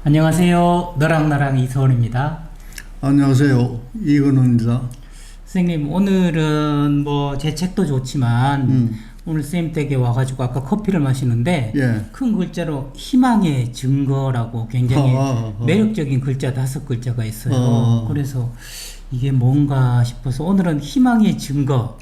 안녕하세요. 너랑 나랑 이서원입니다. 안녕하세요. 이근우입니다. 선생님, 오늘은 뭐 제 책도 좋지만 오늘 선생님 댁에 와가지고 아까 커피를 마시는데 예. 큰 글자로 희망의 증거라고 굉장히 매력적인 글자 5글자가 있어요. 그래서 이게 뭔가 싶어서 오늘은 희망의 증거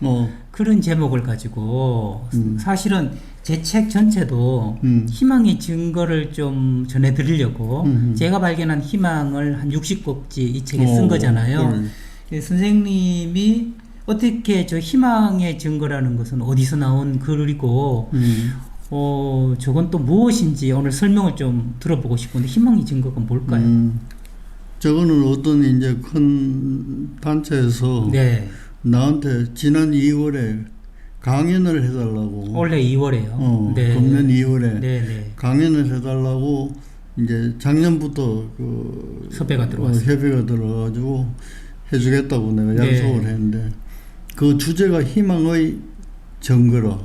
그런 제목을 가지고 사실은 제 책 전체도 희망의 증거를 좀 전해드리려고 제가 발견한 희망을 한 60곡지 이 책에 쓴 거잖아요. 선생님이 어떻게 저 희망의 증거라는 것은 어디서 나온 글이고 저건 또 무엇인지 오늘 설명을 좀 들어보고 싶은데 희망의 증거가 뭘까요? 저거는 어떤 이제 큰 단체에서 네. 나한테 지난 2월에 강연을 해달라고. 원래 2월에요. 네. 금년 2월에 네. 강연을 해달라고 이제 작년부터 그 섭외가 들어왔어요. 협의가 들어가지고 해주겠다고 내가 약속을 했는데 그 주제가 희망의 증거라.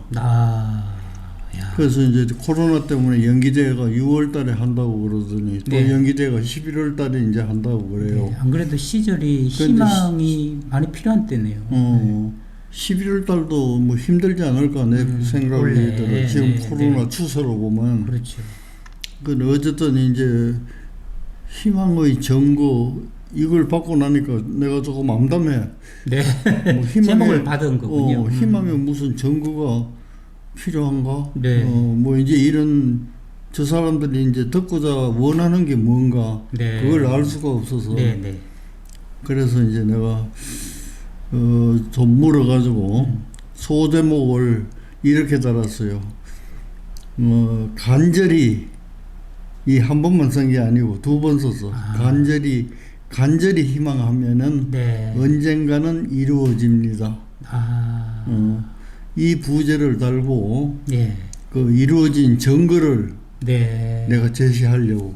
그래서 이제 코로나 때문에 연기제가 6월달에 한다고 그러더니 또 연기제가 11월달에 이제 한다고 그래요. 네, 안 그래도 시절이 희망이 많이 필요한 때네요. 11월달도 뭐 힘들지 않을까 내 생각이 들어. 지금 코로나 추세로 보면. 그렇죠. 근데 어쨌든 이제 희망의 증거 이걸 받고 나니까 내가 조금 암담해. 네. 뭐 희망의, 제목을 받은 거군요. 희망의 무슨 증거가 필요한가? 네. 뭐 이제 이런 저 사람들이 이제 듣고자 원하는 게 뭔가 그걸 알 수가 없어서 그래서 이제 내가 좀 물어가지고 소제목을 이렇게 달았어요. 간절히 이 한 번만 쓴 게 아니고 2번 썼어. 간절히 희망하면은 언젠가는 이루어집니다. 이 부제를 달고 그 이루어진 증거를 내가 제시하려고.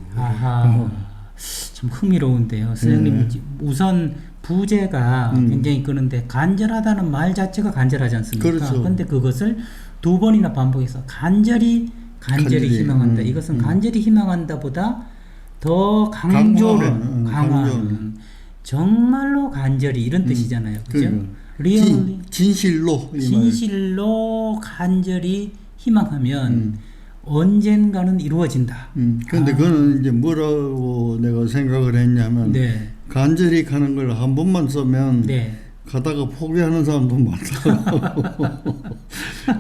참 흥미로운데요. 선생님 우선 부제가 굉장히 끄는데 간절하다는 말 자체가 간절하지 않습니까? 그렇죠. 근데 그것을 2번이나 반복해서 간절히 희망한다. 이것은 간절히 희망한다보다 더 강조를 강화하는 정말로 간절히 이런 뜻이잖아요. 그죠? 리얼리 진실로 간절히 희망하면 언젠가는 이루어진다. 그런데 그거는 이제 뭐라고 내가 생각을 했냐면 간절히 가는 걸 한 번만 쓰면 가다가 포기하는 사람도 많다고.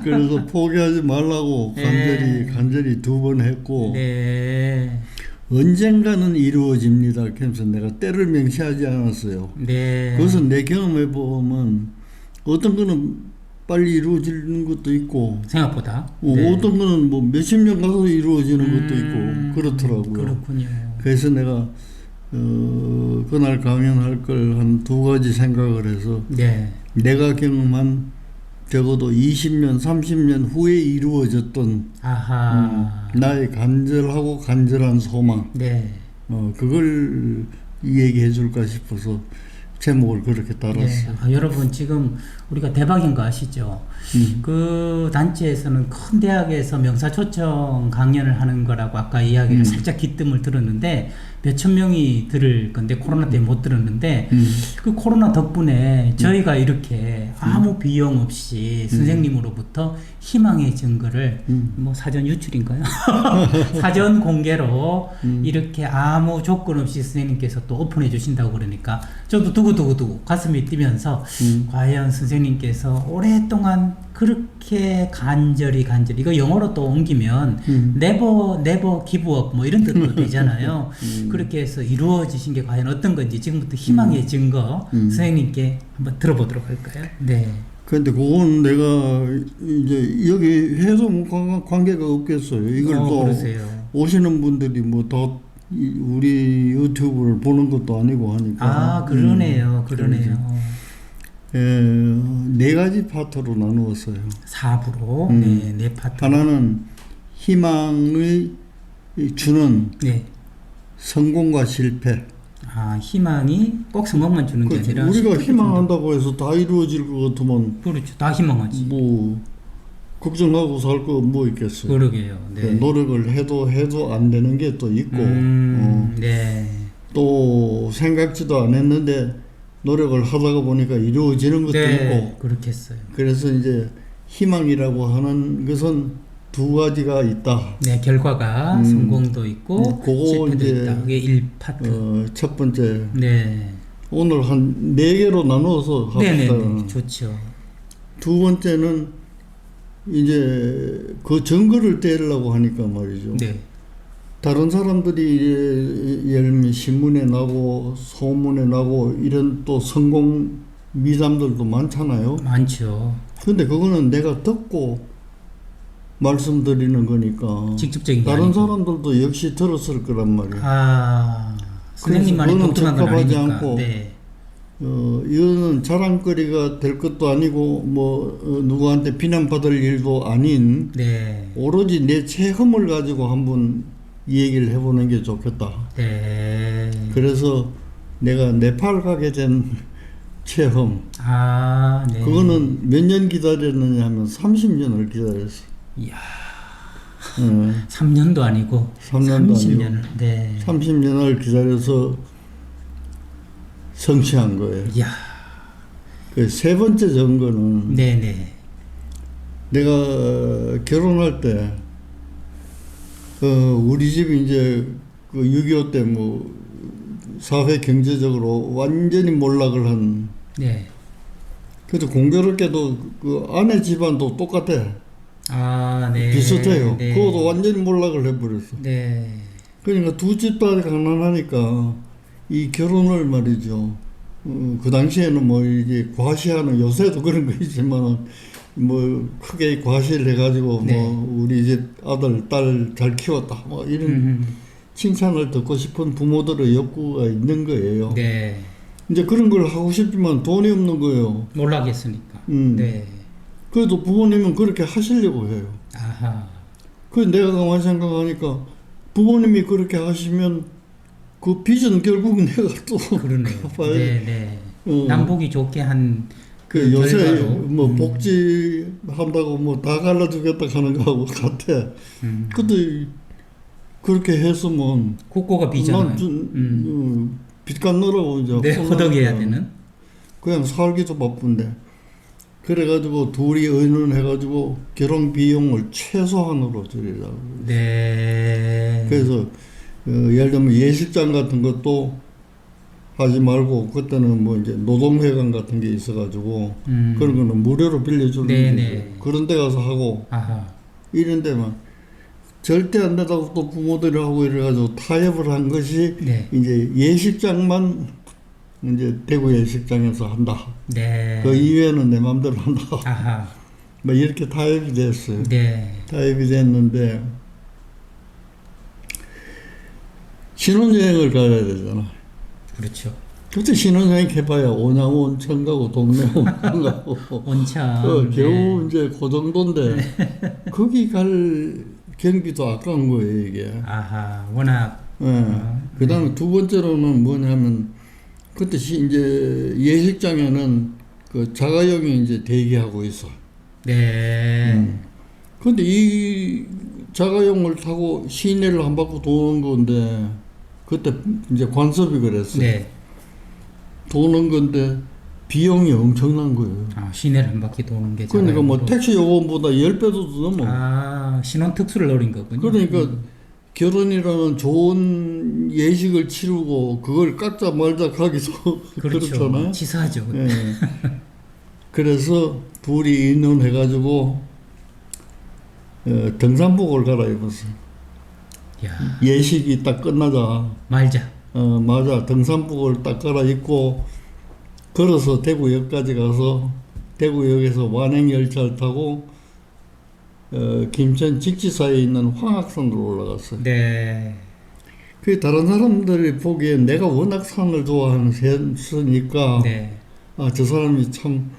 그래서 포기하지 말라고 간절히 2번 했고 언젠가는 이루어집니다. 그래서 내가 때를 명시하지 않았어요. 그것은 내 경험해 보면 어떤 거는 빨리 이루어지는 것도 있고 생각보다 어떤 거는 뭐 몇십 년 가서 이루어지는 것도 있고 그렇더라고요. 그렇군요. 그래서 내가 그날 강연할 걸 한 2가지 생각을 해서 내가 경험한 적어도 20년, 30년 후에 이루어졌던 나의 간절하고 간절한 소망 그걸 얘기해 줄까 싶어서 제목을 그렇게 달았어요. 여러분 지금 우리가 대박인 거 아시죠? 그 단체에서는 큰 대학에서 명사초청 강연을 하는 거라고 아까 이야기를 살짝 기뜸을 들었는데 몇천 명이 들을 건데 코로나 때문에 못 들었는데 그 코로나 덕분에 저희가 이렇게 아무 비용 없이 선생님으로부터 희망의 증거를 뭐 사전 유출인가요? 사전 공개로 이렇게 아무 조건 없이 선생님께서 또 오픈해 주신다고 그러니까 저도 두고두고 가슴이 뛰면서 과연 선생님께서 오랫동안 그렇게 간절히 이거 영어로 또 옮기면 never give up 뭐 이런 뜻도 되잖아요. 그렇게 해서 이루어지신 게 과연 어떤 건지 지금부터 희망의 증거 선생님께 한번 들어보도록 할까요? 근데 그건 내가 이제 여기 해서 뭐 관계가 없겠어요. 이걸 또 그러세요. 오시는 분들이 뭐 다 우리 유튜브를 보는 것도 아니고 하니까. 그러네요. 4가지 파트로 나누었어요. 4부로 네 파트. 하나는 희망을 주는 성공과 실패. 희망이 꼭 성공만 주는 게 아니라 우리가 희망한다고 해서 다 이루어질 것 같으면 그렇죠. 다 희망하지. 뭐 걱정하고 살 거 뭐 있겠어요. 그러게요. 네. 노력을 해도 안 되는 게 또 있고, 네. 또 생각지도 안 했는데 노력을 하다가 보니까 이루어지는 것도 네, 있고. 그렇겠어요. 그래서 이제 희망이라고 하는 것은 두 가지가 있다. 네, 결과가 성공도 있고 그거 실패도 이제 있다. 그게 1파트. 첫 번째. 네. 오늘 한 4개로 나누어서 합시다. 네네, 좋죠. 두 번째는 이제 그 증거를 떼려고 하니까 말이죠. 네. 다른 사람들이 예를 들면 신문에 나고 소문에 나고 이런 또 성공 미담들도 많잖아요. 많죠. 근데 그거는 내가 듣고 말씀드리는 거니까 직접적인 게 다른 아니고. 사람들도 역시 들었을 거란 말이에요. 아, 선생님만의 그거는 독특한 건 적합하지 아니니까. 않고 네. 이거는 자랑거리가 될 것도 아니고 누구한테 비난받을 일도 아닌 네. 오로지 내 체험을 가지고 한번 이 얘기를 해보는 게 좋겠다. 네. 그래서 내가 네팔 가게 된 체험. 아, 네. 그거는 몇 년 기다렸느냐 하면 30년을 기다렸어. 이야. 네. 3년도 아니고 3년도 30년을. 네. 30년을 기다려서 성취한 거예요. 이야. 그 세 번째 증거는 네네. 내가 결혼할 때 우리 집이 이제 그 6.25 때 사회 경제적으로 완전히 몰락을 한. 네. 그래도 공교롭게도 그 아내 집안도 똑같아. 아, 네. 비슷해요. 네. 그것도 완전히 몰락을 해버렸어. 네. 그러니까 두 집 다 가난하니까 이 결혼을 말이죠. 그 당시에는 이게 과시하는, 요새도 그런 거 있지만 크게 과시를 해가지고 네. 우리 집 아들 딸 잘 키웠다 이런 칭찬을 듣고 싶은 부모들의 욕구가 있는 거예요. 네. 이제 그런 걸 하고 싶지만 돈이 없는 거예요. 몰락했으니까. 네. 그래도 부모님은 그렇게 하시려고 해요. 아하. 그래서 내가 가만히 생각하니까 부모님이 그렇게 하시면 그 빚은 결국 내가 또 그러네요. 갚아야 네. 남보기 좋게 한 그 요새 결과로. 복지 한다고 다 갈라주겠다 하는 거하고 같아. 근데 그렇게 했으면 국고가 비잖아요. 빚 갚느라고 이제 네, 허덕여야 되는. 그냥 살기도 바쁜데. 그래가지고 둘이 의논해가지고 결혼 비용을 최소한으로 줄이라고. 네. 그래서 예를 들면 예식장 같은 것도 하지 말고 그때는 이제 노동회관 같은 게 있어가지고 그런 거는 무료로 빌려주는 게 그런 데 가서 하고. 아하. 이런 데만 절대 안 된다고 또 부모들이 하고 이래가지고 타협을 한 것이 이제 예식장만 이제 대구 예식장에서 한다. 네. 그 이외에는 내 마음대로 한다. 아하. 이렇게 타협이 됐어요. 네. 타협이 됐는데 신혼여행을 가야 되잖아. 그렇죠. 그때 신혼여행 해봐야 온양 온천 가고 동네 온천 가고 온천. 겨우 이제 그 정도인데 거기 갈 경비도 아까운 거예요 이게. 아하. 워낙. 그다음에 두 번째로는 뭐냐면 그때 이제 예식장에는 그 자가용이 이제 대기하고 있어. 네. 근데 이 자가용을 타고 시내를 한 바퀴 도는 건데 그때 이제 관섭이 그랬어. 네. 도는 건데 비용이 엄청난 거예요. 아, 시내를 한 바퀴 도는 게. 그러니까 택시 요금보다 10배도 넘어. 아, 신혼 특수를 노린 거군요. 그러니까 결혼이라는 좋은 예식을 치르고 그걸 깎자 말자 하기도 그렇죠. 그렇잖아요. 치사하죠. 네. 그래서 둘이 의논해가지고 등산복을 갈아입었어. 야. 예식이 딱 끝나자. 말자. 맞아. 등산복을 딱 갈아입고 걸어서 대구역까지 가서 대구역에서 완행열차를 타고 김천 직지사에 있는 황악산으로 올라갔어요. 네. 그 다른 사람들이 보기에 내가 워낙 산을 좋아하는 센스니까 네. 저 사람이 참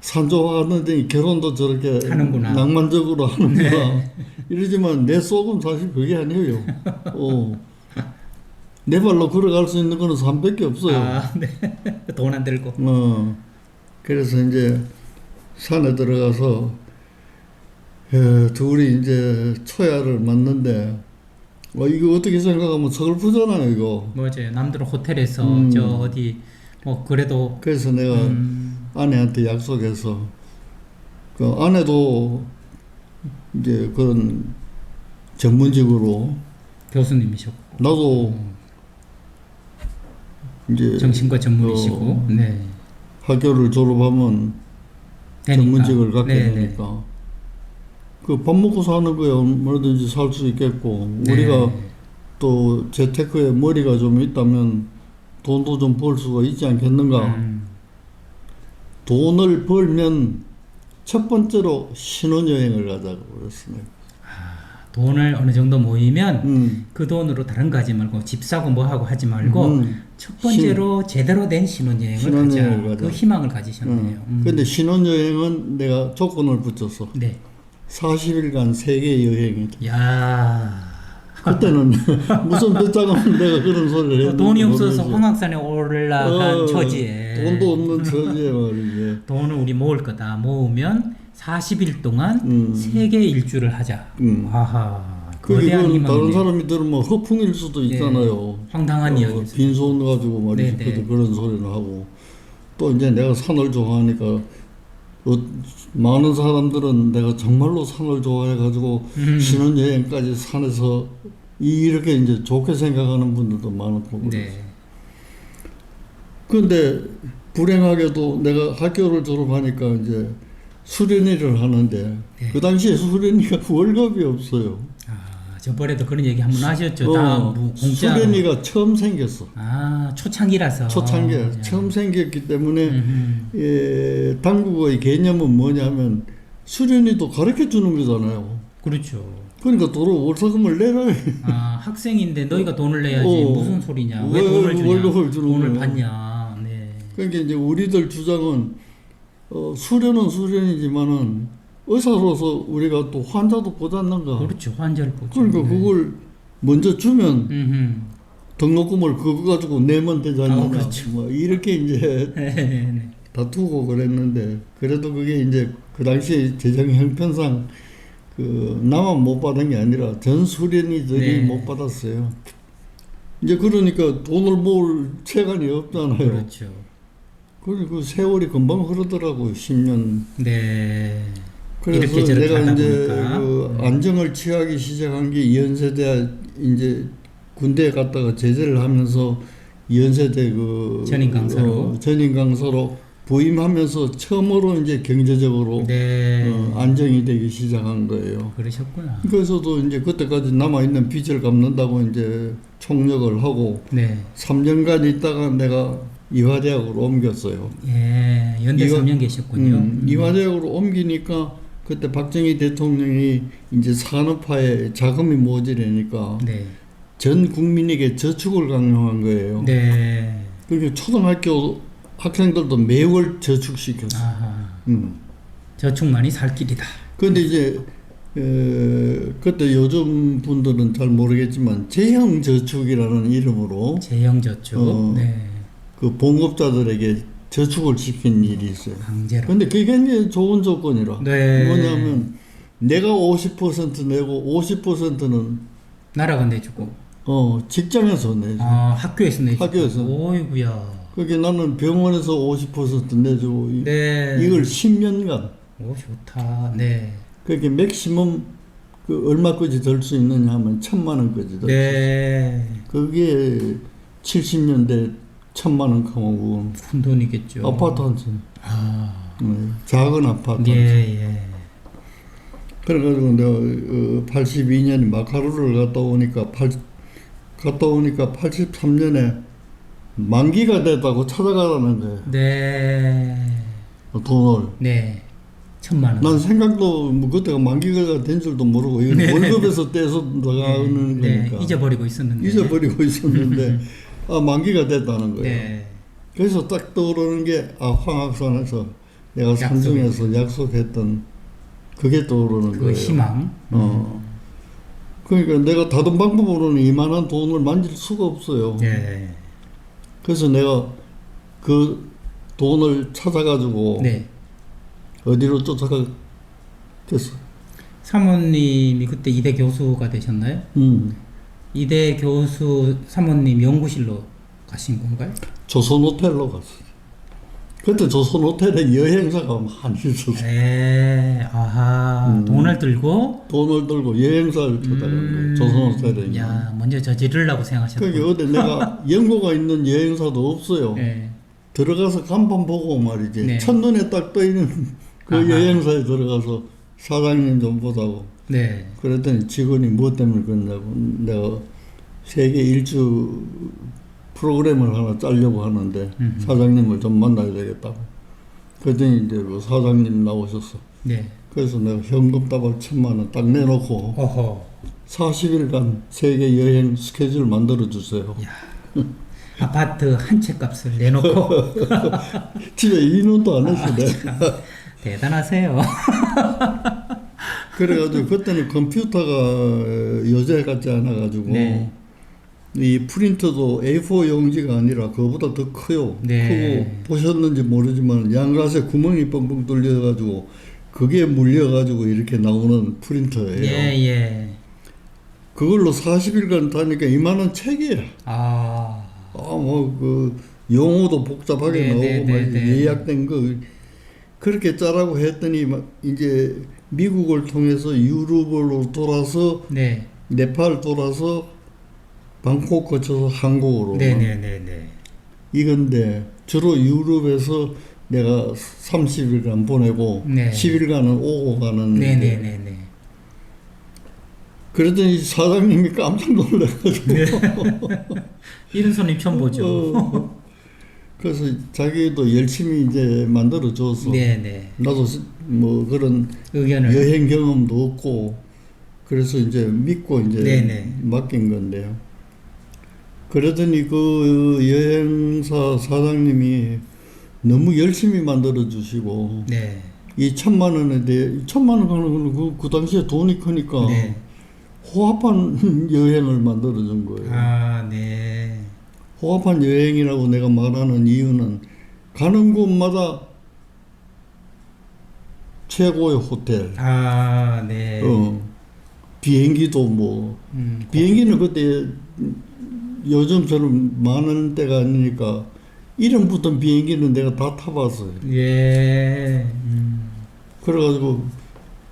산 좋아하는데 결혼도 저렇게 하는구나. 낭만적으로 하는구나. 네. 이러지만 내 속은 사실 그게 아니에요. 내 발로 걸어갈 수 있는 거는 산밖에 없어요. 아, 네. 돈 안 들고. 그래서 이제 산에 들어가서 둘이 이제 초야를 맞는데, 이거 어떻게 생각하면 서글프잖아요, 이거. 맞아요. 남들은 호텔에서 저 어디 그래도. 그래서 내가 아내한테 약속해서, 그 아내도 이제 그런 전문직으로, 교수님이셨고 나도 이제 정신과 전문이시고 네. 학교를 졸업하면 되니까. 전문직을 갖게 네, 되니까 그 밥 먹고 사는 거에 얼마든지 살 수 있겠고, 네. 우리가 또 재테크에 머리가 좀 있다면 돈도 좀 벌 수가 있지 않겠는가. 돈을 벌면 첫 번째로 신혼여행을 가자고 그랬습니다. 돈을 어느 정도 모이면 그 돈으로 다른 거 하지 말고 집 사고 뭐 하고 하지 말고 첫 번째로 제대로 된 신혼여행을 가자. 그 희망을 가지셨네요. 근데 신혼여행은 내가 조건을 붙였어. 네. 40일간 세계 여행이다. 야. 그때는 무슨 배짱하면 내가 그런 소리를 했는데 돈이 없어서 황악산에 올라간 처지에 돈도 없는 처지에 말이지. 돈을 우리 모을 거다. 모으면 40일 동안 세계 일주를 하자. 아하. 거대한 그건 희망이네. 다른 사람이 들으면 허풍일 수도 있잖아요. 네. 황당한 이야기. 빈손 가지고 말이지. 네. 그런 소리는 하고. 또 이제 내가 산을 좋아하니까 많은 사람들은 내가 정말로 산을 좋아해가지고 신혼여행까지 산에서 이렇게 이제 좋게 생각하는 분들도 많고 그래서. 네. 그런데 불행하게도 내가 학교를 졸업하니까 이제 수련회를 하는데 네. 그 당시에 수련회가 월급이 없어요. 저번에도 그런 얘기 한번 하셨죠. 다 공짜로. 수련회가 처음 생겼어. 초창기라서. 초창기 처음 생겼기 때문에 당국의 개념은 뭐냐면 수련회도 가르쳐 주는 거잖아요. 그렇죠. 그러니까 도로 월세금을 내라. 학생인데 너희가 돈을 내야지. 무슨 소리냐. 왜 돈을 주냐. 월급을 주는 돈을 거야. 받냐. 네. 그러니까 이제 우리들 주장은 수련은 수련이지만은 의사로서 우리가 또 환자도 보지 않는가. 그렇죠. 환자를 보죠. 그러니까 그걸 먼저 주면 등록금을 그거 가지고 내면 되지 않느냐. 그렇죠. 뭐 이렇게 이제 네. 다투고 그랬는데, 그래도 그게 이제 그 당시 재정 형편상 나만 못 받은 게 아니라 전 수련이들이 못 받았어요. 이제 그러니까 돈을 모을 체간이 없잖아요. 그렇죠. 그리고 그 세월이 금방 흐르더라고요. 10년. 네. 그래서 이렇게 내가 이제 보니까. 안정을 취하기 시작한 게 연세대 이제 군대에 갔다가 제대를 하면서 연세대 전임 강사로 전임 강사로 부임하면서 처음으로 이제 경제적으로 안정이 되기 시작한 거예요. 그러셨구나. 그래서도 이제 그때까지 남아 있는 빚을 갚는다고 이제 총력을 하고 3년간 있다가 내가 이화대학으로 옮겼어요. 예, 연대 3년 계셨군요. 이화대학으로 옮기니까 그때 박정희 대통령이 이제 산업화에 자금이 모자라니까 전 국민에게 저축을 강요한 거예요. 그러니까 초등학교 학생들도 매월 저축시켰어. 저축만이 살 길이다. 그런데 이제 그때 요즘 분들은 잘 모르겠지만 재형저축이라는 이름으로 재형저축. 그 봉급자들에게 저축을 시킨 일이 있어요. 강제로. 근데 그게 이제 좋은 조건이라. 뭐냐면 내가 50% 내고 50%는 나라가 내주고. 직장에서 내줘. 학교에서 내주고. 학교에서. 오이구야. 그게 나는 병원에서 50% 내주고. 이걸 10년간. 오, 좋다. 그게 맥시멈 얼마까지 들 수 있느냐 하면 1,000만 원까지 들 수 있어요. 그게 70년대 1,000만 원 가면 큰 돈이겠죠. 아파트 한 채. 작은 아파트. 그래가지고 내가 82년에 마카루를 갔다 오니까 83년에 만기가 됐다고 찾아가라는 거예요. 돈을. 1,000만 원. 난 생각도 그때가 만기가 된 줄도 모르고 이건 월급에서 떼서 나가는 거니까. 잊어버리고 있었는데. 만기가 됐다는 거예요. 그래서 딱 떠오르는 게 황악산에서 내가 산중에서 약속했던 그게 떠오르는 거예요. 희망. 그러니까 내가 다른 방법으로는 이만한 돈을 만질 수가 없어요. 그래서 내가 그 돈을 찾아가지고 어디로 쫓아가겠어? 사모님이 그때 이대 교수가 되셨나요? 이대 교수 사모님 연구실로 가신 건가요? 조선호텔로 갔어요. 그때 조선호텔에 여행사가 많이 있었어요. 아하, 돈을 들고 여행사를 찾아간 거예요. 조선호텔에. 야, 먼저 저지르려고 생각하셨구나. 그게 어디 내가 연고가 있는 여행사도 없어요. 네. 들어가서 간판 보고 말이지. 네. 첫눈에 딱 떠있는 그 아하. 여행사에 들어가서 사장님 좀 보자고. 네. 그랬더니 직원이 무엇 때문에 그러냐고. 내가 세계 일주 프로그램을 하나 짜려고 하는데 사장님을 좀 만나야 되겠다고. 그랬더니 이제 그 사장님 나오셨어. 네. 그래서 내가 현금 따발 1,000,000원 딱 내놓고 어허. 40일간 세계 여행 스케줄 만들어 주세요. 야. 아파트 한 채 값을 내놓고 집에 인원도 안 했어. 내가. 대단하세요. 그래가지고 그때는 컴퓨터가 요새 같지 않아가지고 네. 이 프린터도 A4 용지가 아니라 그거보다 더 커요. 네. 크고 보셨는지 모르지만 양가세 구멍이 뻥뻥 뚫려가지고 그게 물려가지고 이렇게 나오는 프린터예요. 예. 그걸로 40일간 다니까 이만한 책이야. 뭐 그 용어도 복잡하게 나오고 막 예약된 거 그렇게 짜라고 했더니 막 이제 미국을 통해서 유럽으로 돌아서 네. 네팔 돌아서 방콕 거쳐서 한국으로. 네네네네. 이건데 주로 유럽에서 내가 30일간 보내고 네. 10일간은 오고 가는. 네네네네. 그랬더니 사장님이 깜짝 놀라가지고. 네. 이런 손님 처음 보죠. 그래서 자기도 열심히 이제 만들어줘서. 네네. 나도 뭐 그런 의견을. 여행 경험도 없고 그래서 이제 믿고 이제 네네. 맡긴 건데요. 그러더니 그 여행사 사장님이 너무 열심히 만들어 주시고. 네. 이 1,000,000원에 대해 1,000,000원 하는 거는 그 당시에 돈이 크니까. 네. 호합한 여행을 만들어 준 거예요. 네. 호합한 여행이라고 내가 말하는 이유는 가는 곳마다 최고의 호텔. 네. 비행기도 뭐 비행기는 그때 요즘처럼 많은 때가 아니니까 이름 붙은 비행기는 내가 다 타봤어요. 예. 그래가지고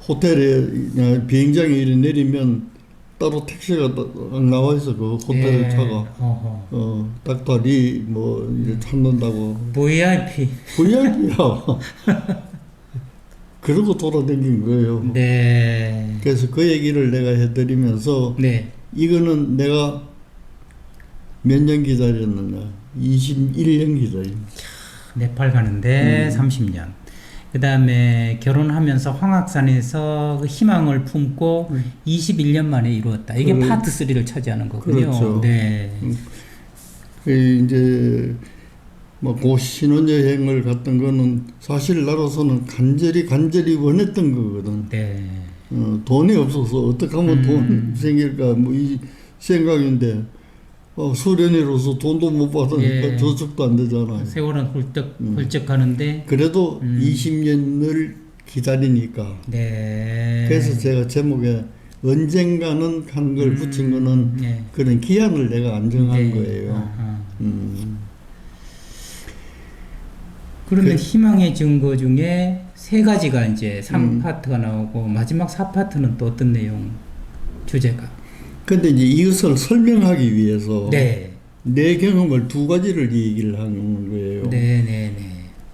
호텔에 비행장에 이렇게 내리면 따로 택시가 나와 있어. 그 호텔 차가. 딱 다리 뭐 이제 찾는다고. VIP야. 그러고 돌아다닌 거예요. 네. 그래서 그 얘기를 내가 해드리면서. 네. 이거는 내가 몇 년 기다렸느냐. 21년 기다렸네. 네팔 가는데 30년. 그 다음에 결혼하면서 황악산에서 그 희망을 품고 21년 만에 이루었다. 이게 파트 3를 차지하는 거군요. 그렇죠. 네. 이제 뭐 그 신혼여행을 갔던 거는 사실 나로서는 간절히 원했던 거거든. 네. 돈이 없어서 어떻게 하면 돈 생길까 뭐 이 생각인데 수련회로서 돈도 못 받으니까 저축도 안 되잖아요. 세월은 훌쩍 가는데 그래도 20년을 기다리니까. 네. 그래서 제가 제목에 언젠가는 한 걸 붙인 거는 그런 기한을 내가 안 정한 거예요. 그런데 희망의 증거 중에 3가지가 이제 3파트가 나오고 마지막 4파트는 또 어떤 내용 주제가? 근데 이제 이것을 설명하기 위해서 네. 내 경험을 2가지를 얘기를 하는 거예요. 네네네.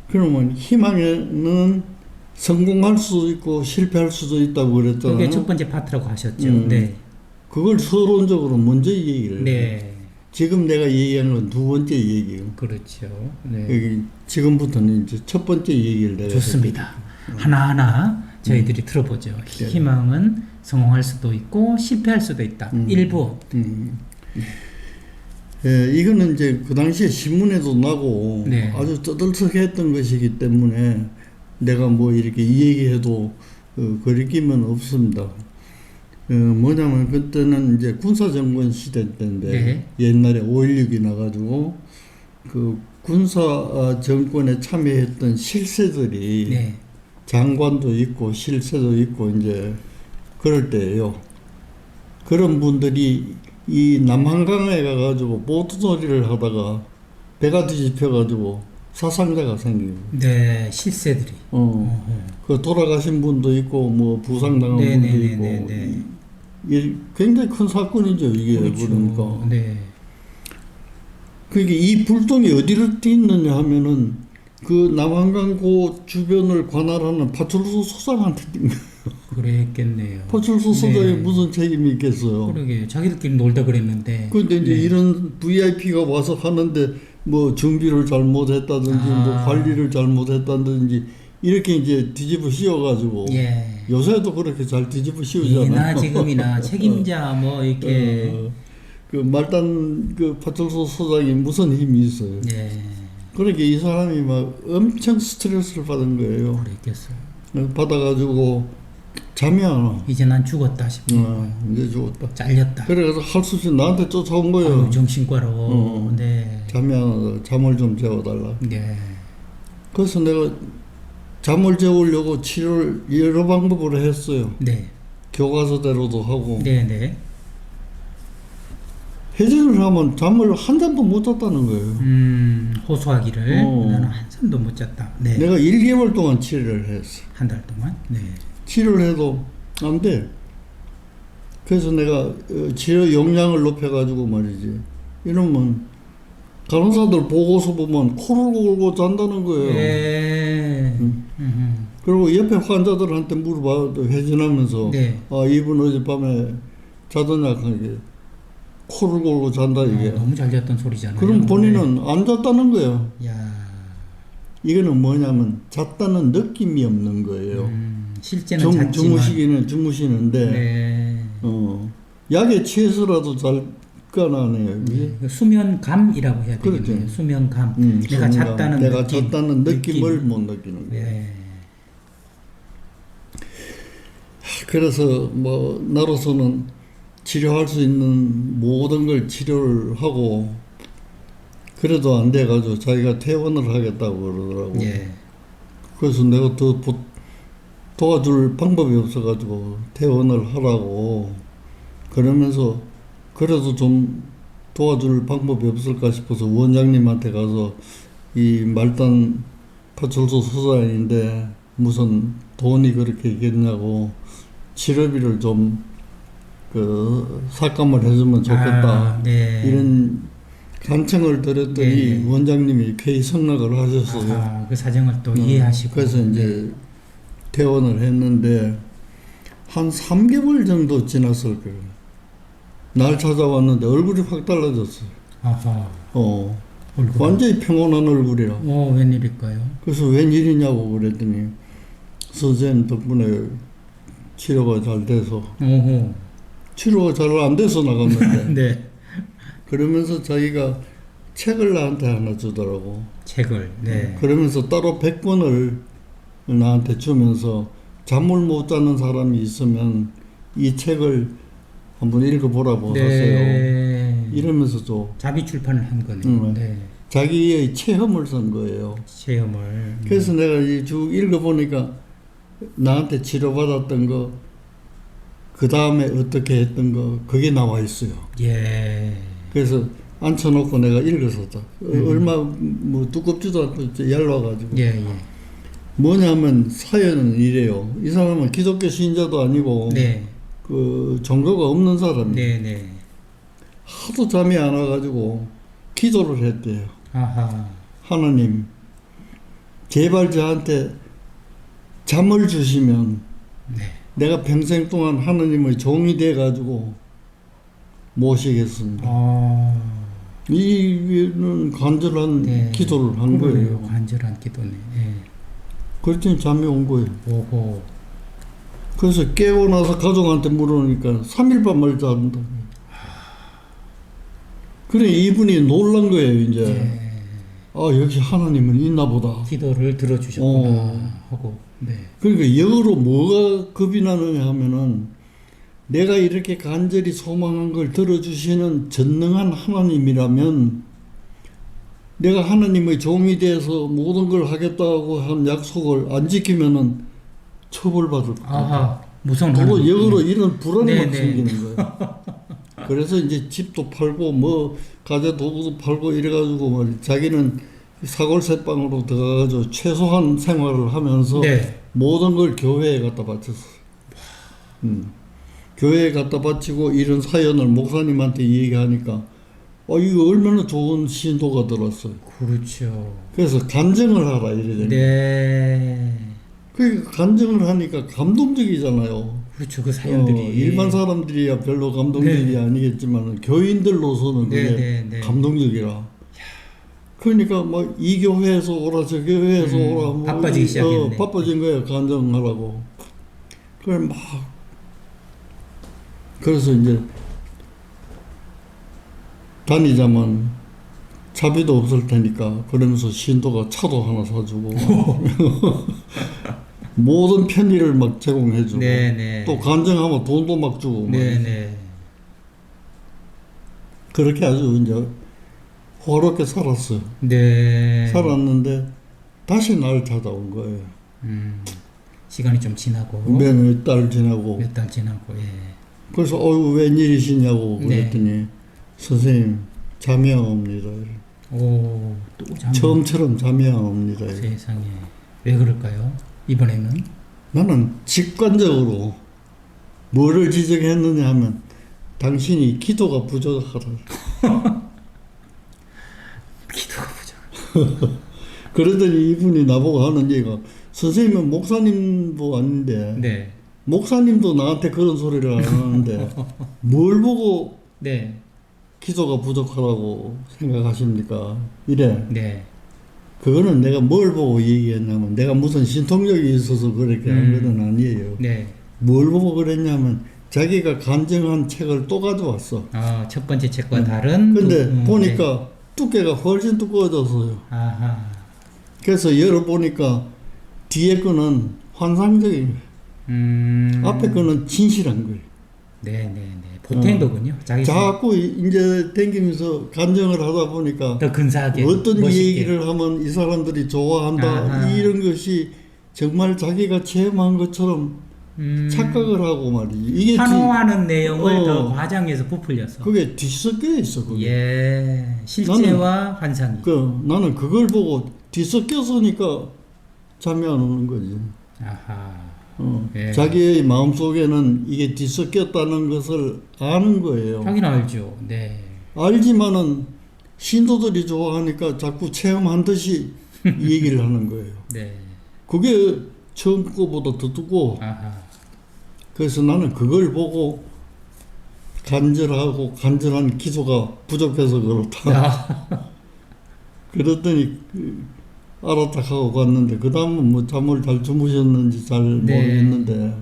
그러면 희망에는 성공할 수도 있고 실패할 수도 있다고 그랬잖아요. 그게 첫 번째 파트라고 하셨죠. 네. 그걸 서론적으로 먼저 얘기를 네. 해요. 지금 내가 얘기하는 건 2번째 얘기예요. 그렇죠. 네. 여기 지금부터는 이제 첫 번째 얘기를 내가 좋습니다. 하나하나 저희들이 들어보죠. 희망은 성공할 수도 있고 실패할 수도 있다. 일부. 이거는 이제 그 당시에 신문에도 나고 아주 떠들썩했던 것이기 때문에 내가 뭐 이렇게 이 얘기해도 거리낌은 없습니다. 뭐냐면 그때는 이제 군사정권 시대 때인데 옛날에 5.16이 나가지고 그 군사 정권에 참여했던 실세들이 장관도 있고 실세도 있고 이제 그럴 때예요. 그런 분들이 이 남한강에 가가지고 보트놀이를 하다가 배가 뒤집혀가지고 사상자가 생기고. 네, 실세들이. 그 돌아가신 분도 있고 뭐 부상당한 분도 있고. 이 굉장히 큰 사건이죠 이게. 그렇죠. 그러니까. 네. 그게 이 불똥이 어디를 띄었느냐 하면은 그 남한강 그 주변을 관할하는 파출소 소장한테 띈 거예요. 그랬겠네요. 파출소 소장이 무슨 책임이 있겠어요. 그러게 자기들끼리 놀다 그랬는데. 근데 이제 이런 VIP가 와서 하는데 뭐 준비를 잘못했다든지 뭐 관리를 잘못했다든지 이렇게 이제 뒤집어 씌워가지고 요새도 그렇게 잘 뒤집어 씌우잖아요. 이나 지금이나 책임자 뭐 이렇게 그 말단 그 파출소 소장이 무슨 힘이 있어요. 그러니까 이 사람이 막 엄청 스트레스를 받은 거예요. 그랬겠어요. 받아가지고 잠이 안 와. 이제 난 죽었다 싶어. 이제 죽었다. 잘렸다. 그래서 할 수 없이 나한테 쫓아온 거예요. 정신과로. 잠이 안 와서 잠을 좀 재워달라. 그래서 내가 잠을 재우려고 치료를 여러 방법으로 했어요. 교과서대로도 하고. 해제를 하면 잠을 한 잠도 못 잤다는 거예요. 호소하기를 나는 한 잠도 못 잤다. 내가 1개월 동안 치료를 했어. 한 달 동안? 치료를 해도 안 돼. 그래서 내가 치료 용량을 높여가지고 말이지. 이러면 간호사들 보고서 보면 코를 골고 잔다는 거예요. 그리고 옆에 환자들한테 물어봐도 회진하면서 아 이분 어젯밤에 자더냐 하게 코를 골고 잔다 이게. 너무 잘 잤던 소리잖아요. 그럼 본인은 안 잤다는 거예요. 야. 이거는 뭐냐면 잤다는 느낌이 없는 거예요. 실제는 잤지만 주무시기는 주무시는데 약에 취해서라도 잘 까나네요. 수면감이라고 해야 되겠네요. 그렇죠. 수면감. 내가 잤다는 느낌을 못 느끼는 거예요. 그래서 뭐 나로서는 치료할 수 있는 모든 걸 치료를 하고 그래도 안 돼가지고 자기가 퇴원을 하겠다고 그러더라고. 그래서 내가 더 도와줄 방법이 없어가지고 퇴원을 하라고 그러면서 그래도 좀 도와줄 방법이 없을까 싶어서 원장님한테 가서 이 말단 파출소 소장인데 무슨 돈이 그렇게 있겠냐고 치료비를 좀 삭감을 해주면 좋겠다. 이런 간청을 드렸더니 원장님이 쾌히 승낙을 하셨어요. 그 사정을 또 이해하시고. 그래서 이제 퇴원을 했는데 한 3개월 정도 지났을 거예요. 날 찾아왔는데 얼굴이 확 달라졌어요. 완전히 평온한 얼굴이라. 웬일일까요? 그래서 웬일이냐고 그랬더니 선생님 덕분에 치료가 잘 돼서. 치료가 잘 안 돼서 나갔는데. 그러면서 자기가 책을 나한테 하나 주더라고. 책을. 그러면서 따로 100권을 나한테 주면서 잠을 못 자는 사람이 있으면 이 책을 한번 읽어보라고 하세요. 이러면서 좀 자비 출판을 한 거네요. 자기의 체험을 쓴 거예요. 체험을. 그래서 내가 쭉 읽어보니까 나한테 치료받았던 거, 그 다음에 어떻게 했던 거, 그게 나와 있어요. 그래서 앉혀놓고 내가 읽었었다. 얼마 뭐 두껍지도 않고 얇아가지고. 뭐냐면 사연은 이래요. 이 사람은 기독교 신자도 아니고 그 종교가 없는 사람이에요. 하도 잠이 안 와가지고 기도를 했대요. 하나님, 제발 저한테 잠을 주시면 내가 평생 동안 하나님의 종이 돼가지고 모시겠습니다. 이는 간절한 기도를 한 거예요. 간절한 기도네. 그랬더니 잠이 온 거예요. 그래서 깨고 나서 가족한테 물으니까 3일 밤을 잔다. 그래 이분이 놀란 거예요 이제. 역시 하나님은 있나 보다. 기도를 들어주셨구나 하고. 그러니까 역으로 뭐가 겁이 나느냐 하면은 내가 이렇게 간절히 소망한 걸 들어주시는 전능한 하나님이라면 내가 하나님의 종이 돼서 모든 걸 하겠다고 한 약속을 안 지키면은 처벌받을 거다. 무서운 그리고 하나님. 역으로 예. 이런 불안이 네, 막 네. 생기는 거예요. 그래서 이제 집도 팔고 뭐 가재 도구도 팔고 이래가지고 말이 자기는 사골세방으로 들어가가지고 최소한 생활을 하면서 네. 모든 걸 교회에 갖다 바쳤어요. 교회에 갖다 바치고 이런 사연을 목사님한테 얘기하니까 이거 얼마나 좋은 신도가 들었어요. 그렇죠. 그래서 간증을 하라 이래. 네. 그 간증을 하니까 감동적이잖아요. 그렇죠. 그 사연들이. 일반 사람들이야 별로 감동적이 네. 아니겠지만 교인들로서는 그게 네. 감동적이라. 그러니까 막 이 교회에서 오라 저 교회에서 오라 뭐 바빠지기 시작했네. 바빠진 거예요. 간증하라고. 그래 막 그래서 이제 다니자만 차비도 없을 테니까 그러면서 신도가 차도 하나 사주고 모든 편의를 막 제공해주고 네네. 또 간증하면 돈도 막 주고 네네. 그렇게 아주 이제 호화롭게 살았어요. 네. 살았는데 다시 날 찾아온 거예요. 시간이 좀 지나고 몇 달 지나고 몇 달 지나고 예. 그래서 웬일이시냐고 네. 그랬더니 선생님 잠이 안 옵니다. 오, 또 처음처럼 잠이 안 옵니다. 세상에 왜 그럴까요? 이번에는 나는 직관적으로 뭐를 지적했느냐 하면 당신이 기도가 부족하다. 기도가 부족. 그러더니 이분이 나보고 하는 얘기가 선생님은 목사님도 아닌데 네. 목사님도 나한테 그런 소리를 안 하는데 뭘 보고 네. 기도가 부족하다고 생각하십니까? 이래. 네. 그거는 내가 뭘 보고 얘기했냐면 내가 무슨 신통력이 있어서 그렇게 한 건 아니에요. 네. 뭘 보고 그랬냐면 자기가 간증한 책을 또 가져왔어. 첫 번째 책과 다른. 근데 보니까 두께가 훨씬 두꺼워졌어요. 아하. 그래서 열어보니까 뒤에 거는 환상적인 거예요. 앞에 거는 진실한 거예요. 네네네. 보탠도군요. 자꾸 이제 댕기면서 간증을 하다 보니까 더 근사하게 어떤 멋있게. 얘기를 하면 이 사람들이 좋아한다. 아하. 이런 것이 정말 자기가 체험한 것처럼 착각을 하고 말이지. 이게 환호하는 내용을 더 과장해서 부풀려서. 그게 뒤섞여 있어. 그게. 예. 실제와 환상이. 나는 그걸 보고 뒤섞여서니까 잠이 안 오는 거지. 아하. 예. 자기의 마음속에는 이게 뒤섞였다는 것을 아는 거예요. 하긴 알죠. 네. 알지만은 신도들이 좋아하니까 자꾸 체험한 듯이 얘기를 하는 거예요. 네. 그게 처음 거보다 더 두고 아하. 그래서 나는 그걸 보고 간절한 기도가 부족해서 그렇다. 그랬더니 알았다 하고 갔는데 그 다음은 뭐 잠을 잘 주무셨는지 잘 모르겠는데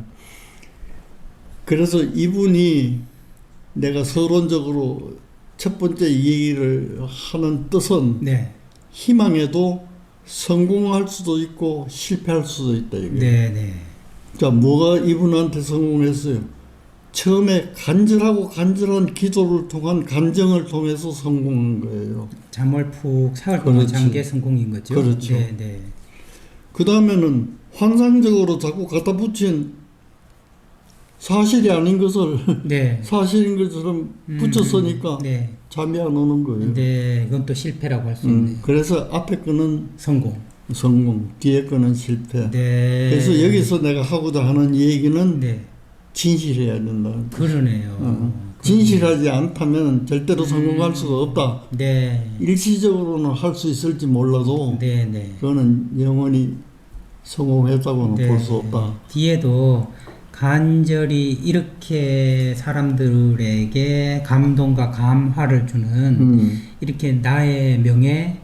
그래서 이분이 내가 서론적으로 첫 번째 얘기를 하는 뜻은 희망에도 성공할 수도 있고 실패할 수도 있다 이게. 네네. 자, 뭐가 이분한테 성공했어요? 처음에 간절한 기도를 통한 간증을 통해서 성공한 거예요. 잠을 푹 사흘 동안 잔 게 성공인 거죠. 그렇죠. 네네. 그 다음에는 환상적으로 자꾸 갖다 붙인 사실이 아닌 것을 사실인 것처럼 붙였으니까 잠이 안 오는 거예요. 네, 이건 또 실패라고 할 수 있네요. 그래서 앞에 거는 성공, 뒤에 거는 실패. 네. 그래서 여기서 내가 하고자 하는 얘기는 진실해야 된다. 그러네요. 진실하지 않다면 절대로 성공할 수가 없다. 네. 일시적으로는 할 수 있을지 몰라도 그거는 영원히 성공했다고는 볼 수 없다. 뒤에도 간절히 이렇게 사람들에게 감동과 감화를 주는 이렇게 나의 명예,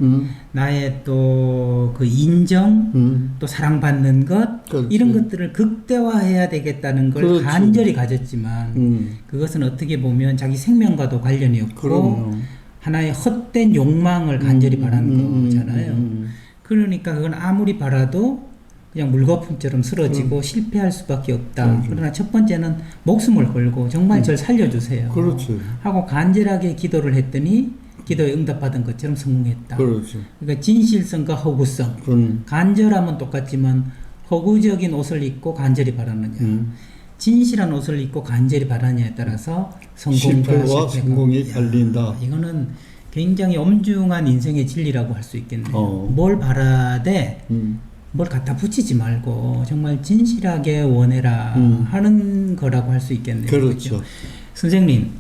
나의 또 그 인정, 또 사랑받는 것 이런 것들을 극대화해야 되겠다는 걸 간절히 가졌지만 그것은 어떻게 보면 자기 생명과도 관련이 없고 하나의 헛된 욕망을 간절히 바라는 거잖아요. 그러니까 그건 아무리 바라도 그냥 물거품처럼 쓰러지고 실패할 수밖에 없다. 그러나 첫 번째는 목숨을 걸고 정말 절 살려주세요. 하고 간절하게 기도를 했더니 기도에 응답받은 것처럼 성공했다. 그러니까 진실성과 허구성. 간절함은 똑같지만 허구적인 옷을 입고 간절히 바라느냐. 진실한 옷을 입고 간절히 바라냐에 따라서 성공과 실패와 성공이 달린다. 이거는 굉장히 엄중한 인생의 진리라고 할 수 있겠네요. 뭘 바라되 뭘 갖다 붙이지 말고 정말 진실하게 원해라 하는 거라고 할 수 있겠네요. 그렇죠. 선생님,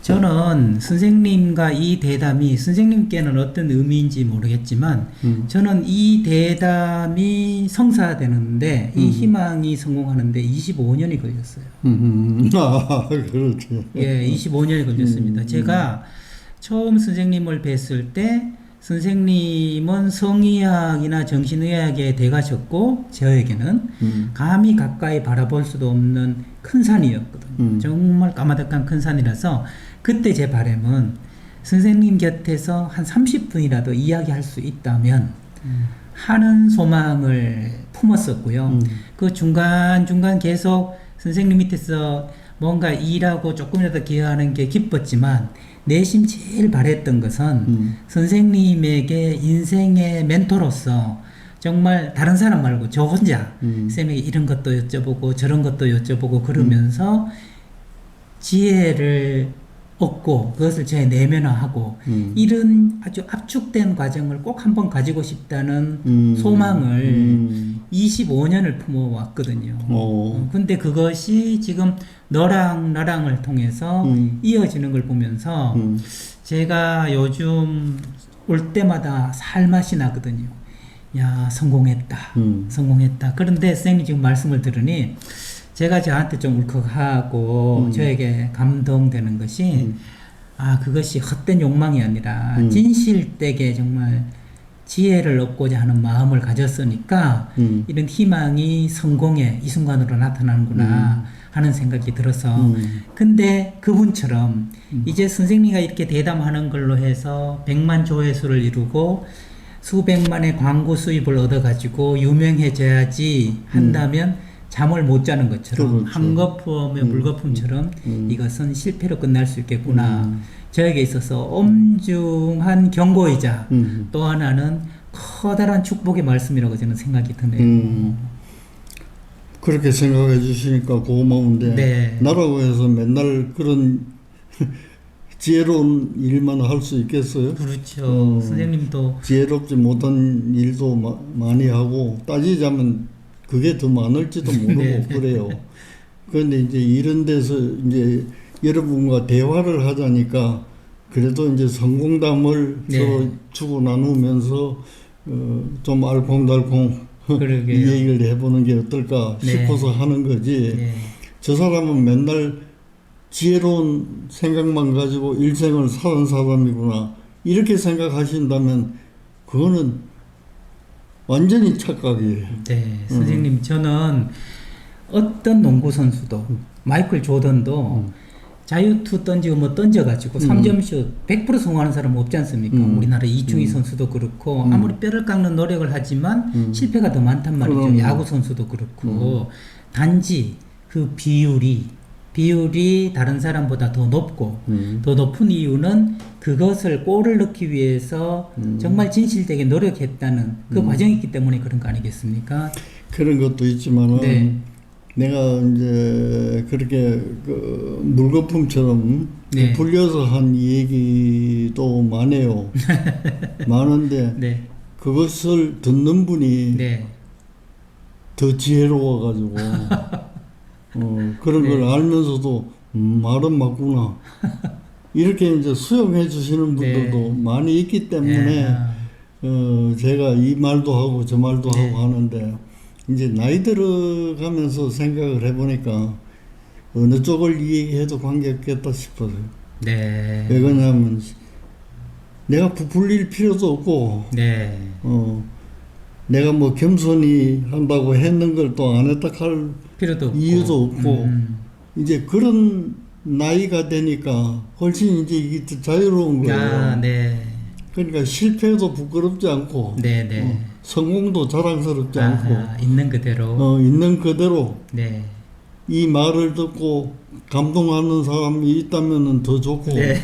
저는 선생님과 이 대담이 선생님께는 어떤 의미인지 모르겠지만 저는 이 대담이 성사되는데 이 희망이 성공하는데 25년이 걸렸어요. 그렇죠. 예, 25년이 걸렸습니다. 제가 처음 선생님을 뵀을 때 선생님은 성의학이나 정신의학의 대가셨고 저에게는 감히 가까이 바라볼 수도 없는 큰 산이었거든요. 정말 까마득한 큰 산이라서 그때 제 바람은 선생님 곁에서 한 30분이라도 이야기할 수 있다면 하는 소망을 품었었고요. 그 중간중간 계속 선생님 밑에서 뭔가 일하고 조금이라도 기여하는 게 기뻤지만 내심 제일 바랬던 것은 선생님에게 인생의 멘토로서 정말 다른 사람 말고 저 혼자 쌤에게 이런 것도 여쭤보고 저런 것도 여쭤보고 그러면서 지혜를 얻고 그것을 제 내면화하고 이런 아주 압축된 과정을 꼭 한번 가지고 싶다는 소망을 25년을 품어왔거든요. 근데 그것이 지금 너랑 나랑을 통해서 이어지는 걸 보면서 제가 요즘 올 때마다 살맛이 나거든요. 야, 성공했다. 성공했다. 그런데 선생님 지금 말씀을 들으니 제가 저한테 좀 울컥하고 저에게 감동되는 것이 그것이 헛된 욕망이 아니라 진실되게 정말 지혜를 얻고자 하는 마음을 가졌으니까 이런 희망이 성공의 이 순간으로 나타나는구나 하는 생각이 들어서 근데 그분처럼 이제 선생님이 이렇게 대담하는 걸로 해서 100만 조회수를 이루고 수백만의 광고 수입을 얻어가지고 유명해져야지 한다면 잠을 못 자는 것처럼 그렇죠. 한거품의 물거품처럼 이것은 실패로 끝날 수 있겠구나. 저에게 있어서 엄중한 경고이자 또 하나는 커다란 축복의 말씀이라고 저는 생각이 드네요. 그렇게 생각해 주시니까 고마운데 네. 나라고 해서 맨날 그런 지혜로운 일만 할 수 있겠어요? 그렇죠. 선생님도 지혜롭지 못한 일도 많이 하고 따지자면 그게 더 많을지도 모르고 네. 그래요. 그런데 이제 이런 데서 이제 여러분과 대화를 하자니까 그래도 이제 성공담을 네. 서로 주고 나누면서 좀 알콩달콩 이 얘기를 해보는 게 어떨까 싶어서 하는 거지. 네. 저 사람은 맨날 지혜로운 생각만 가지고 일생을 사는 사람이구나 이렇게 생각하신다면 그거는 완전히 착각이에요. 네, 선생님 저는 어떤 농구 선수도 마이클 조던도 자유투 던지고 뭐 던져가지고 3점슛 100% 성공하는 사람은 없지 않습니까? 우리나라 이충희 선수도 그렇고 아무리 뼈를 깎는 노력을 하지만 실패가 더 많단 말이죠. 야구 선수도 그렇고 단지 그 비율이 다른 사람보다 더 높고 더 높은 이유는 그것을 골을 넣기 위해서 정말 진실되게 노력했다는 그 과정이 있기 때문에 그런 거 아니겠습니까? 그런 것도 있지만은 네. 내가 이제 그렇게 그 물거품처럼 네. 불려서 한 얘기도 많아요. 많은데 네. 그것을 듣는 분이 네. 더 지혜로워가지고 그런 네. 걸 알면서도 말은 맞구나 이렇게 이제 수용해 주시는 분들도 네. 많이 있기 때문에 제가 이 말도 하고 저 말도 네. 하고 하는데 이제 나이 들어가면서 생각을 해보니까 어느 쪽을 얘기해도 관계없겠다 싶어요. 네. 왜 그러냐면 내가 부풀릴 필요도 없고 네. 내가 뭐 겸손히 한다고 했는 걸 또 안 했다 할 필요도 없고. 이유도 없고 이제 그런 나이가 되니까 훨씬 이제 이게 더 자유로운 거예요. 네. 그러니까 실패도 부끄럽지 않고 네. 성공도 자랑스럽지 않고 있는 그대로. 있는 그대로 네. 이 말을 듣고 감동하는 사람이 있다면 더 좋고 네.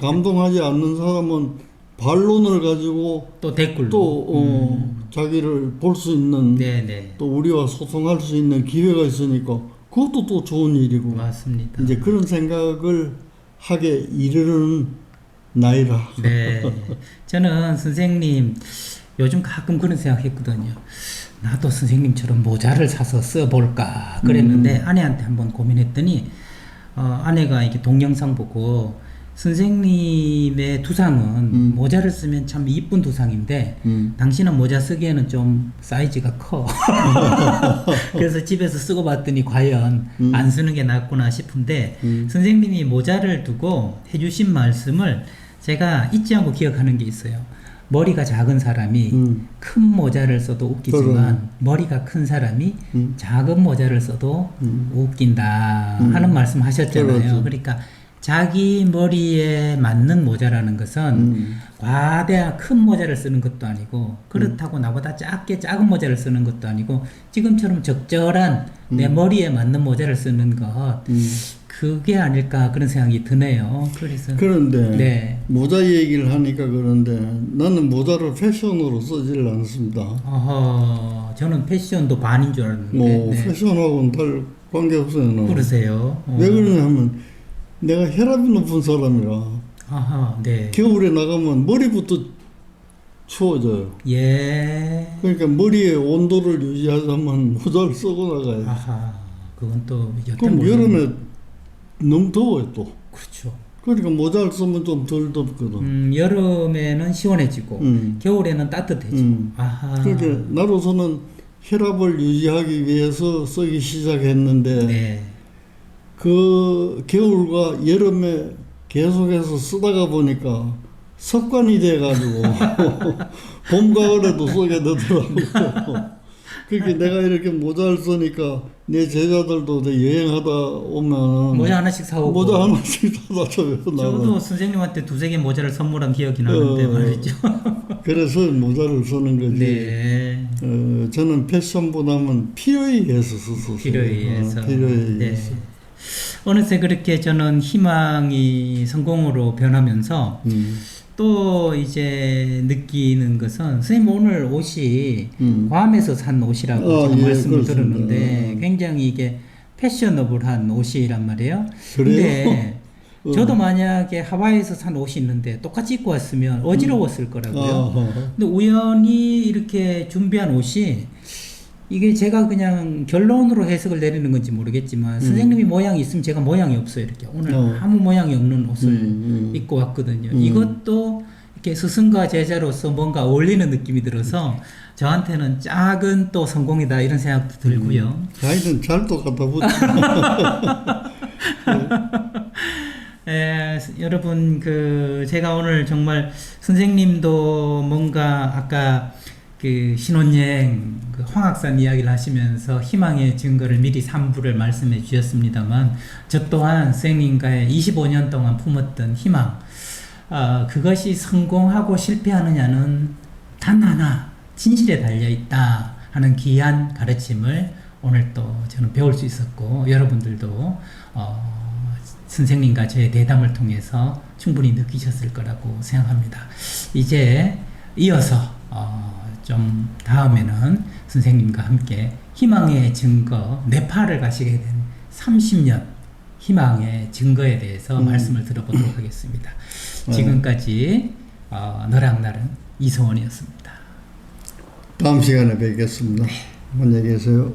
감동하지 않는 사람은 반론을 가지고 또 댓글로 또 자기를 볼 수 있는 네. 또 우리와 소통할 수 있는 기회가 있으니까 그것도 또 좋은 일이고. 맞습니다. 이제 그런 생각을 하게 이르는 나이라. 네. 저는 선생님 요즘 가끔 그런 생각했거든요. 나도 선생님처럼 모자를 사서 써볼까 그랬는데 아내한테 한번 고민했더니 아내가 이렇게 동영상 보고 선생님의 두상은 모자를 쓰면 참 이쁜 두상인데 당신은 모자 쓰기에는 좀 사이즈가 커. 그래서 집에서 쓰고 봤더니 과연 안 쓰는 게 낫구나 싶은데 선생님이 모자를 두고 해주신 말씀을 제가 잊지 않고 기억하는 게 있어요. 머리가 작은 사람이 큰 모자를 써도 웃기지만 머리가 큰 사람이 작은 모자를 써도 웃긴다 하는 말씀 하셨잖아요. 그러니까 자기 머리에 맞는 모자라는 것은 과대한 큰 모자를 쓰는 것도 아니고 그렇다고 나보다 작은 모자를 쓰는 것도 아니고 지금처럼 적절한 내 머리에 맞는 모자를 쓰는 것 그게 아닐까 그런 생각이 드네요. 그래서 그런데 네. 모자 얘기를 하니까 그런데 나는 모자를 패션으로 쓰질 않습니다. 저는 패션도 반인 줄 알았는데 네. 패션하고는 별 관계없어요. 그러세요? 왜 그러냐면 내가 혈압이 높은 사람이라 네. 겨울에 나가면 머리부터 추워져요. 예. 그러니까 머리의 온도를 유지하자면 모자를 쓰고 나가야 돼. 그건 또 그럼 여름에 너무 더워요 또. 그렇죠. 그러니까 모자를 쓰면 좀 덜 덥거든. 여름에는 시원해지고 겨울에는 따뜻해지고. 그러니까 나로서는 혈압을 유지하기 위해서 쓰기 시작했는데 네. 그 겨울과 여름에 계속해서 쓰다가 보니까 습관이 돼가지고 봄 가을에도 쓰게 되더라고요. 그렇게 내가 이렇게 모자를 쓰니까 내 제자들도 여행하다 오면 모자 하나씩 사오고 모자 하나씩 사다 줘요. 저도 선생님한테 2-3개 모자를 선물한 기억이 나는데 말이죠. 그래서 모자를 쓰는 거지. 네. 저는 패션보다는 필요에 의해서 썼었어요. 필요에 의해서. 필요에 의해서. 네. 어느새 그렇게 저는 희망이 성공으로 변하면서 또 이제 느끼는 것은 선생님 오늘 옷이 괌에서 산 옷이라고 제가 말씀을 들었는데 굉장히 이게 패셔너블한 옷이란 말이에요. 근데 저도 만약에 하와이에서 산 옷이 있는데 똑같이 입고 왔으면 어지러웠을 거라고요. 근데 우연히 이렇게 준비한 옷이 이게 제가 그냥 결론으로 해석을 내리는 건지 모르겠지만 선생님이 모양이 있으면 제가 모양이 없어요. 이렇게 오늘 아무 모양이 없는 옷을 입고 왔거든요. 이것도 이렇게 스승과 제자로서 뭔가 어울리는 느낌이 들어서 저한테는 작은 또 성공이다 이런 생각도 들고요. 자기는 잘도 갖다 붙여. 여러분 제가 오늘 정말 선생님도 뭔가 아까 그 신혼여행 그 황악산 이야기를 하시면서 희망의 증거를 미리 3부를 말씀해 주셨습니다만 저 또한 선생님과의 25년 동안 품었던 희망 그것이 성공하고 실패하느냐는 단 하나 진실에 달려있다 하는 귀한 가르침을 오늘 또 저는 배울 수 있었고 여러분들도 선생님과 저의 대담을 통해서 충분히 느끼셨을 거라고 생각합니다. 이제 이어서 좀 다음에는 선생님과 함께 희망의 증거 네팔을 가시게 된 30년 희망의 증거에 대해서 말씀을 들어보도록 하겠습니다. 지금까지 너랑 나는 이성원이었습니다. 다음 시간에 뵙겠습니다. 안녕히 계세요.